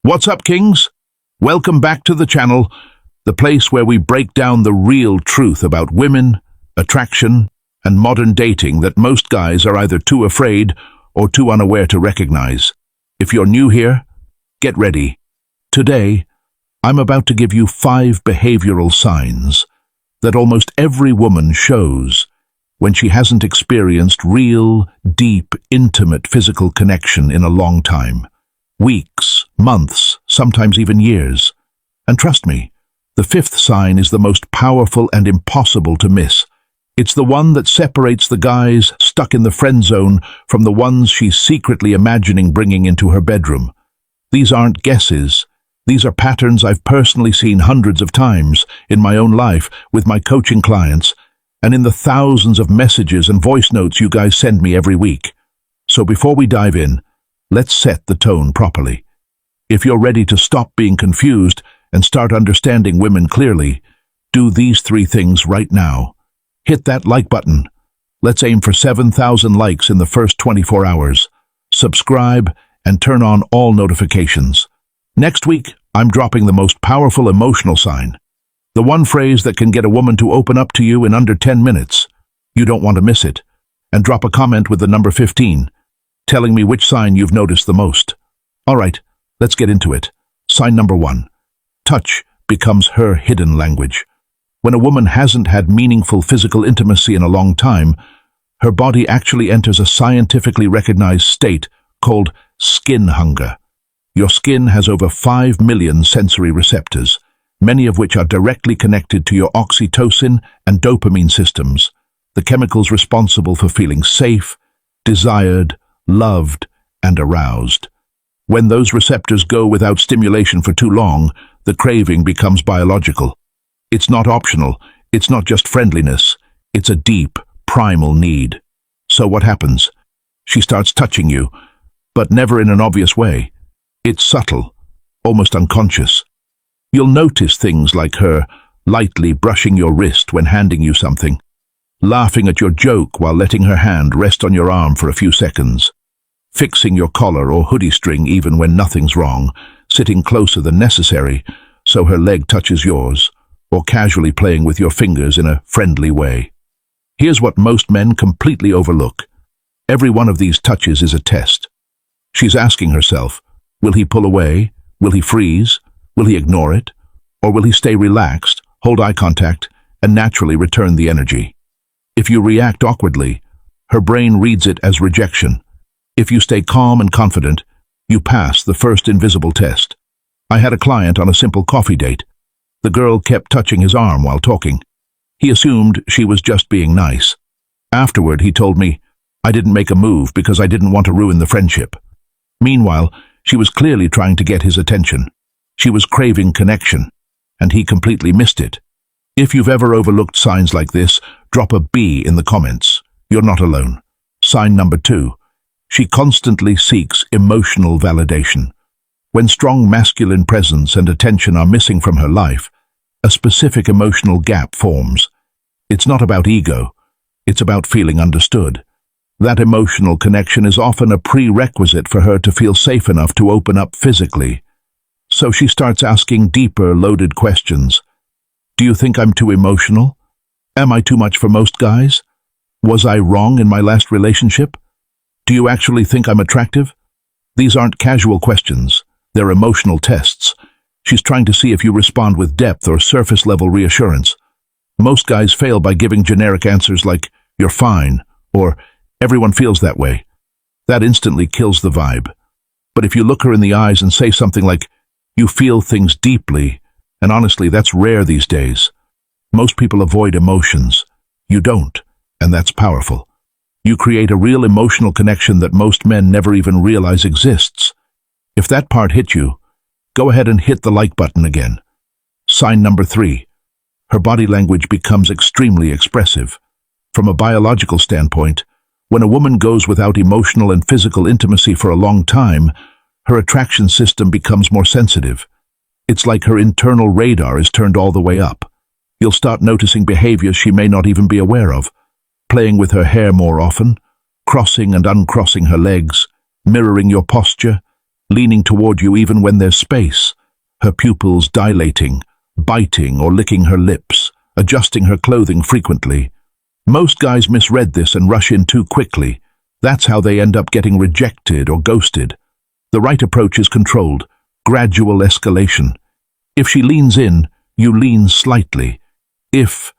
What's up, kings? Welcome back to the channel, the place where we break down the real truth about women, attraction, and modern dating that most guys are either too afraid or too unaware to recognize. If you're new here, get ready. Today, I'm about to give you 5 behavioral signs that almost every woman shows when she hasn't experienced real, deep, intimate physical connection in a long time. Weeks, months, sometimes even years. And trust me, the 5th sign is the most powerful and impossible to miss. It's the one that separates the guys stuck in the friend zone from the ones she's secretly imagining bringing into her bedroom. These aren't guesses. These are patterns I've personally seen hundreds of times in my own life with my coaching clients and in the thousands of messages and voice notes you guys send me every week. So before we dive in, let's set the tone properly. If you're ready to stop being confused and start understanding women clearly, do these 3 things right now. Hit that like button. Let's aim for 7,000 likes in the first 24 hours. Subscribe and turn on all notifications. Next week, I'm dropping the most powerful emotional sign. The one phrase that can get a woman to open up to you in under 10 minutes. You don't want to miss it. And drop a comment with the number 15. Telling me which sign you've noticed the most. All right, let's get into it. Sign number 1. Touch becomes her hidden language. When a woman hasn't had meaningful physical intimacy in a long time, her body actually enters a scientifically recognized state called skin hunger. Your skin has over 5 million sensory receptors, many of which are directly connected to your oxytocin and dopamine systems, the chemicals responsible for feeling safe, desired, loved, and aroused. When those receptors go without stimulation for too long, the craving becomes biological. It's not optional, it's not just friendliness, it's a deep, primal need. So what happens? She starts touching you, but never in an obvious way. It's subtle, almost unconscious. You'll notice things like her lightly brushing your wrist when handing you something, laughing at your joke while letting her hand rest on your arm for a few seconds, fixing your collar or hoodie string even when nothing's wrong, sitting closer than necessary so her leg touches yours, or casually playing with your fingers in a friendly way. Here's what most men completely overlook. Every one of these touches is a test. She's asking herself, will he pull away? Will he freeze? Will he ignore it? Or will he stay relaxed, hold eye contact, and naturally return the energy? If you react awkwardly, her brain reads it as rejection. If you stay calm and confident, you pass the first invisible test. I had a client on a simple coffee date. The girl kept touching his arm while talking. He assumed she was just being nice. Afterward, he told me, I didn't make a move because I didn't want to ruin the friendship. Meanwhile, she was clearly trying to get his attention. She was craving connection, and he completely missed it. If you've ever overlooked signs like this, drop a B in the comments. You're not alone. Sign number 2. She constantly seeks emotional validation. When strong masculine presence and attention are missing from her life, a specific emotional gap forms. It's not about ego. It's about feeling understood. That emotional connection is often a prerequisite for her to feel safe enough to open up physically. So she starts asking deeper, loaded questions. Do you think I'm too emotional? Am I too much for most guys? Was I wrong in my last relationship? Do you actually think I'm attractive? These aren't casual questions. They're emotional tests. She's trying to see if you respond with depth or surface-level reassurance. Most guys fail by giving generic answers like, you're fine, or everyone feels that way. That instantly kills the vibe. But if you look her in the eyes and say something like, you feel things deeply, and honestly, that's rare these days. Most people avoid emotions. You don't, and that's powerful. You create a real emotional connection that most men never even realize exists. If that part hit you, go ahead and hit the like button again. Sign number 3. Her body language becomes extremely expressive. From a biological standpoint, when a woman goes without emotional and physical intimacy for a long time, her attraction system becomes more sensitive. It's like her internal radar is turned all the way up. You'll start noticing behaviors she may not even be aware of. Playing with her hair more often, crossing and uncrossing her legs, mirroring your posture, leaning toward you even when there's space, her pupils dilating, biting or licking her lips, adjusting her clothing frequently. Most guys misread this and rush in too quickly. That's how they end up getting rejected or ghosted. The right approach is controlled, gradual escalation. If she leans in, you lean slightly. If